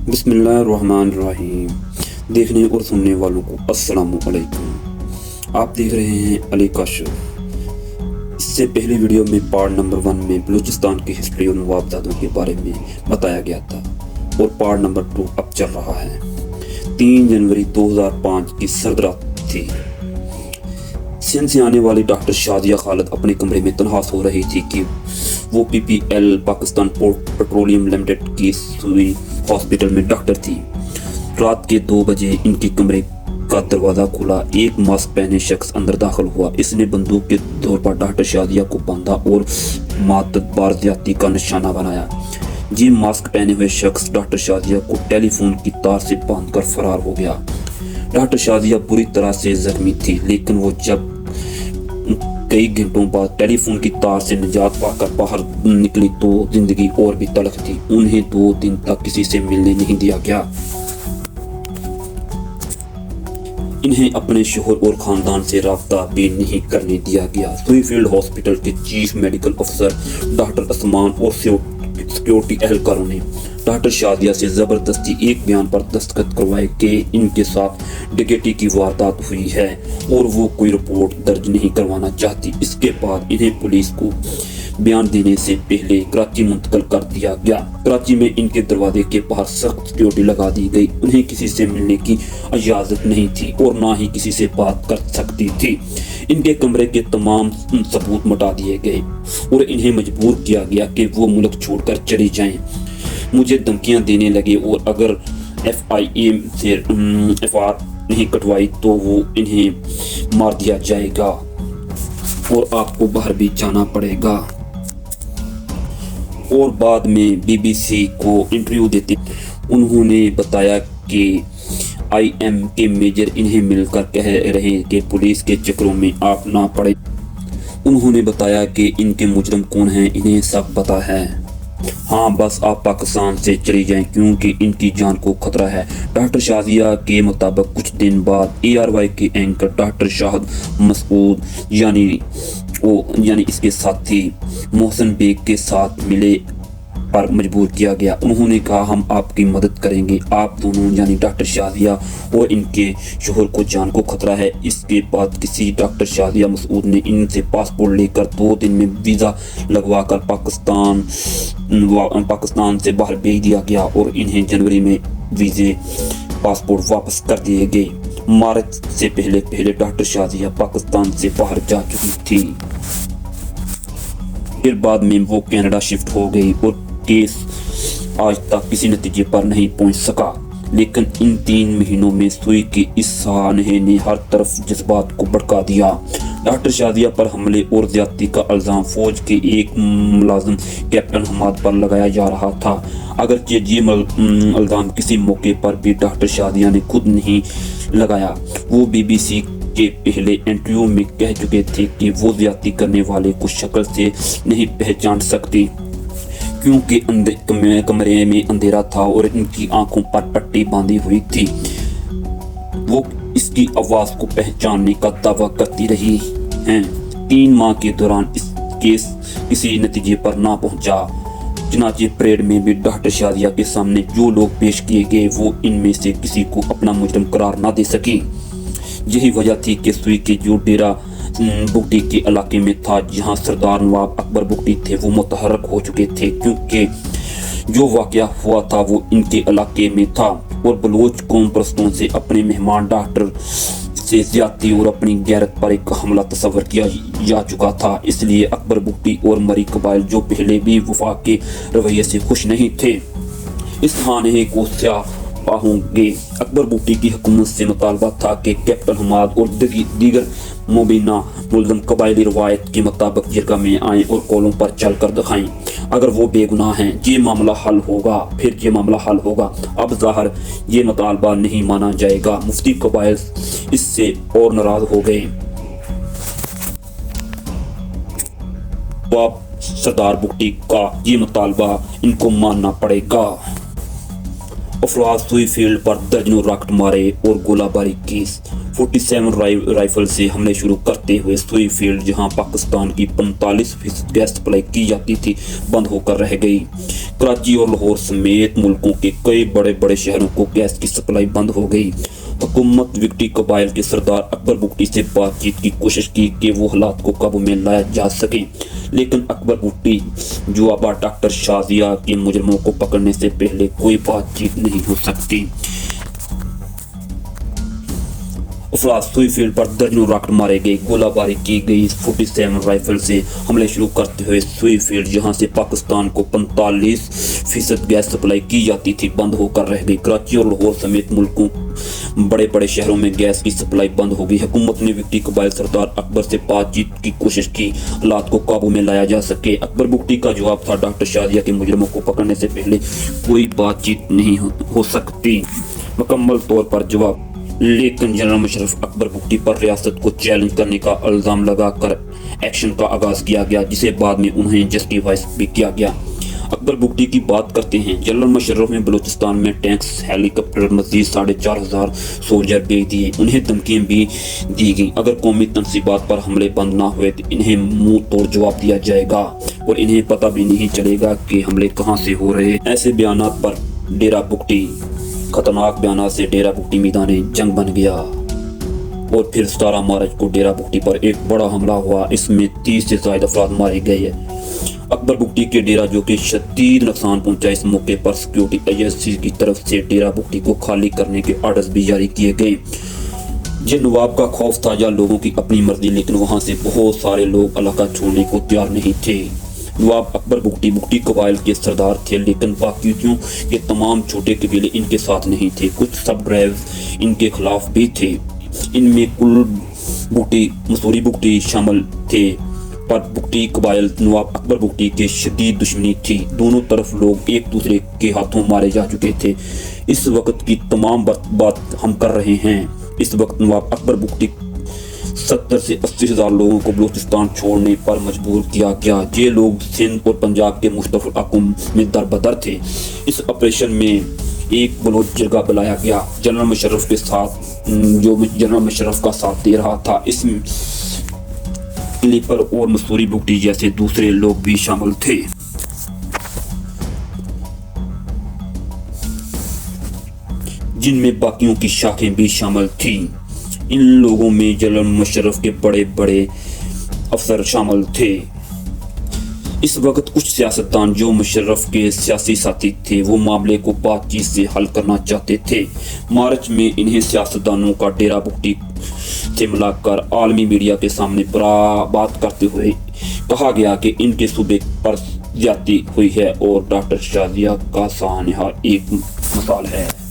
बिस्मिल्लाहिर्रहमानिर्रहीम। देखने और सुनने वालों को अस्सलामु अलैकुम। आप देख रहे हैं अली का शो। इससे पहली वीडियो में पार्ट नंबर 1 में बलूचिस्तान की हिस्ट्री और नवाबजादों के बारे में बताया गया था और पार्ट नंबर 2 अब चल रहा है। 3 जनवरी 2005 की सर्द रात थी। सिंध से आने वाली डॉक्टर शादिया खालिद अपने कमरे में तन्हा सो रही थी कि वो PPL Pakistan port petroleum limited की सुई हॉस्पिटल में डॉक्टर थी। रात के 2 बजे इनके कमरे का दरवाजा खुला। एक मास्क पहने शख्स अंदर दाखिल हुआ। इसने बंदूक के तौर पर डॉक्टर शादिया को बांधा और मातबर ज्यादती का निशाना बनाया। ये मास्क पहने हुए शख्स डॉक्टर शादिया को टेलीफोन की तार से बांधकर फरार हो गया। डॉक्टर शादिया बुरी तरह से जख्मी थी, लेकिन वो जब कई घंटों बाद टेलीफोन की तार से निजात पाकर बाहर निकली तो जिंदगी और भी तलख थी। उन्हें 2 दिन तक किसी से मिलने नहीं दिया गया। इन्हें अपने शोहर और खानदान से राब्ता भी नहीं करने दिया गया। सुईफील्ड हॉस्पिटल के चीफ मेडिकल अफसर डॉक्टर असमान और सिक्योरिटी एहलकारों ने डॉक्टर शादिया से जबरदस्ती एक बयान पर दस्तखत करवाए कि इनके साथ डकैती की वारदात हुई है और वो कोई रिपोर्ट दर्ज नहीं करवाना चाहती। इसके बाद इन्हें पुलिस को बयान देने से पहले कराची मुंतकिल कर दिया गया। कराची में इनके दरवाजे के बाहर सख्त सिक्योरिटी लगा दी गई। उन्हें किसी से मिलने की इजाजत नहीं थी और ना ही किसी से बात कर सकती थी। इनके कमरे के तमाम सबूत मिटा दिए गए और इन्हें मजबूर किया गया कि वो मुल्क छोड़कर चली जाएं। मुझे धमकियां देने लगे और अगर FIA से FR नहीं कटवाई तो वो इन्हें मार दिया जाएगा और आपको बाहर भी जाना पड़ेगा। और बाद में BBC को इंटरव्यू देते उन्होंने बताया कि IM के मेजर इन्हें मिलकर कह रहे कि पुलिस के चक्रों में आप ना पड़े। उन्होंने बताया कि इनके मुजरिम कौन हैं, इन्हें सब पता है। हाँ, बस आप पाकिस्तान से चली जाएं क्योंकि इनकी जान को खतरा है। डॉक्टर शादिया के मुताबिक कुछ दिन बाद ARY के एंकर डॉक्टर शाहिद मसूद यानी इसके साथी मोहसिन बेग के साथ मिले पर मजबूर किया गया। उन्होंने कहा हम आपकी मदद करेंगे। आप दोनों यानी डॉक्टर शादिया और इनके शोहर को जान को खतरा है। इसके बाद किसी डॉक्टर शादिया मसूद ने इनसे पासपोर्ट लेकर 2 दिन में वीज़ा लगवाकर पाकिस्तान से बाहर भेज दिया गया और इन्हें जनवरी में वीज़े पासपोर्ट वापस कर दिए गए। मार्च से पहले डॉक्टर शादिया पाकिस्तान से बाहर जा चुकी थी। फिर बाद में वो कनाडा शिफ्ट हो गई और केस आज तक किसी नतीजे पर नहीं पहुंच सका। लेकिन इन 3 महीनों में सुई की इस सानहे ने हर तरफ जज्बात को भड़का दिया। डॉक्टर शादिया पर हमले और ज्यादती का इल्जाम फौज के एक मुलाजिम कैप्टन हमाद पर लगाया जा रहा था। अगरचे ये इल्जाम किसी मौके पर भी डॉक्टर शादिया ने खुद नहीं लगाया। वो BBC के पहले इंटरव्यू में कह चुके थे कि वो ज्यादती करने वाले को शक्ल से नहीं पहचान सकती क्योंकि कमरे में अंधेरा था और इनकी आंखों पर पट्टी बांधी हुई थी। वो इसकी आवाज को पहचानने का दावा करती रही हैं। 3 माह के दौरान इस केस किसी नतीजे पर ना पहुंचा। चुनाचे परेड में भी डॉक्टर शादिया के सामने जो लोग पेश किए गए वो इनमें से किसी को अपना मुजरिम करार ना दे सके। यही वजह थी कि सुई के जो डेरा बुगटी के इलाके में था जहां सरदार नवाब अकबर बुगटी थे वो मुतहर्रक हो चुके थे क्योंकि जो वाकया हुआ था वो इनके इलाके में था और बलोच कौम परस्तों से अपने मेहमान डॉक्टर से ज्यादती और अपनी गैरत पर एक हमला तस्वर किया जा चुका था। इसलिए अकबर बुगटी और मरी कबाइल जो पहले भी वफाक के रवैये से खुश नहीं थे इस हाने को होंगे। अकबर बुगटी की हुकूमत से मुतालबा था कि कैप्टन हमाद और दीगर मुबीना मुल्ज़म कबायली रवायत के मुताबिक जिरगा में आएँ और कॉलों पर चल कर दिखाएं। अगर वो बेगुनाह हैं ये मामला हल होगा। अब ज़ाहिर ये मुतालबा नहीं माना जाएगा। मुफ्ती कबाइल इससे और नाराज हो गए। सरदार बुगटी का ये मुतालबा इनको मानना पड़ेगा। अफराद सुई फील्ड पर दर्जनों रॉकेट मारे और गोलाबारी की। 47 राइफल से हमले शुरू करते हुए सुई फील्ड, जहां पाकिस्तान की 45% गैस सप्लाई की जाती थी, बंद होकर रह गई। कराची और लाहौर समेत मुल्कों के कई बड़े बड़े शहरों को गैस की सप्लाई बंद हो गई। हुकूमत विक्टी कबाइल के सरदार अकबर बुगटी से बातचीत की कोशिश की कि वो हालात को काबू में लाया जा सके, लेकिन अकबर बुगटी जुआबा डॉक्टर शाजिया के मुजरिमों को पकड़ने से पहले कोई बातचीत नहीं हो सकती। अफराद सुई फील्ड पर दर्जनों रॉकेट मारे गए, गोलाबारी की गई। 47 राइफल से हमले शुरू करते हुए सुई फील्ड, जहां से पाकिस्तान को 45% गैस सप्लाई की जाती थी, बंद होकर रह गई। कराची और लाहौर समेत मुल्कों बड़े बड़े शहरों में गैस की सप्लाई बंद हो गई। हुकूमत ने विक्टी कबाइल सरदार अकबर से बातचीत की कोशिश की, हालात को काबू में लाया जा सके। अकबर बुगटी का जवाब था, डॉक्टर शाजिया के मुजरिमों को पकड़ने से पहले कोई बातचीत नहीं हो सकती। मुकम्मल तौर पर जवाब। लेकिन जनरल मुशर्रफ अकबर बुगटी पर रियासत को चैलेंज करने का इल्जाम लगाकर एक्शन का आगाज किया गया, जिसे बाद में उन्हें जस्टिफाई भी किया गया। अकबर बुगटी की बात करते हैं। जनरल मुशर्रफ ने बलूचिस्तान में टैंक्स, हेलीकॉप्टर, मजीद 4500 सोल्जर भेज दिए। उन्हें धमकियां भी दी गई, अगर कौमी तनसीबात पर हमले बंद ना हुए तो इन्हें मुंह तोड़ जवाब दिया जाएगा और इन्हें पता भी नहीं चलेगा कि हमले कहाँ से हो रहे। ऐसे बयानात पर डेरा बुगटी, खतरनाक बयान से डेरा बुगटी मैदान जंग बन गया और फिर 17 मार्च को डेरा बुगटी पर एक बड़ा हमला हुआ। इसमें 30 से ज्यादा अफराद मारे गए। अकबर बुगटी के डेरा जो कि शदीद नुकसान पहुंचा, इस मौके पर सिक्योरिटी एजेंसी की तरफ से डेरा बुगटी को खाली करने के आर्डर्स भी जारी किए गए। जिन नवाब का खौफ था या लोगों की अपनी मर्जी, लेकिन वहां से बहुत सारे लोग इलाका छोड़ने को तैयार नहीं थे। नवाब अकबर बुगटी कबाइल के सरदार थे, लेकिन बाकियों के तमाम छोटे कबीले इनके साथ नहीं थे। कुछ सब ड्राइव इनके खिलाफ भी थे। इनमें कुल बुगटी, मसूरी बुगटी शामिल थे, पर बुगटी कबाइल नवाब अकबर बुगटी के शदीद दुश्मनी थी। दोनों तरफ लोग एक दूसरे के हाथों मारे जा चुके थे। इस वक्त की तमाम बात हम कर रहे हैं। इस वक्त नवाब अकबर बुगटी 70 से 80 हजार लोगों को बलूचिस्तान छोड़ने पर मजबूर किया गया। ये लोग सिंध और पंजाब के मुख्तलिफ इलाकों में दरबदर थे। इस ऑपरेशन में एक बलोच जिरगा बुलाया गया जनरल मुशर्रफ के साथ, जो जनरल मुशर्रफ का साथ दे रहा था। इस क्लिपर और मसूरी बुगटी जैसे दूसरे लोग भी शामिल थे। जिनमें बाकियों की शाखें भी शामिल थीं। इन लोगों में जनरल मुशर्रफ के बड़े बड़े अफसर शामिल थे। इस वक्त कुछ सियासतदान जो मुशर्रफ के सियासी साथी थे, वो मामले को बातचीत से हल करना चाहते थे। मार्च में इन्हें सियासतदानों का डेरा बुगटी से मिलाकर आलमी मीडिया के सामने बात करते हुए कहा गया कि इनके सूबे पर ज्यादती हुई है और डॉक्टर शाजिया का सानहा एक मिसाल है।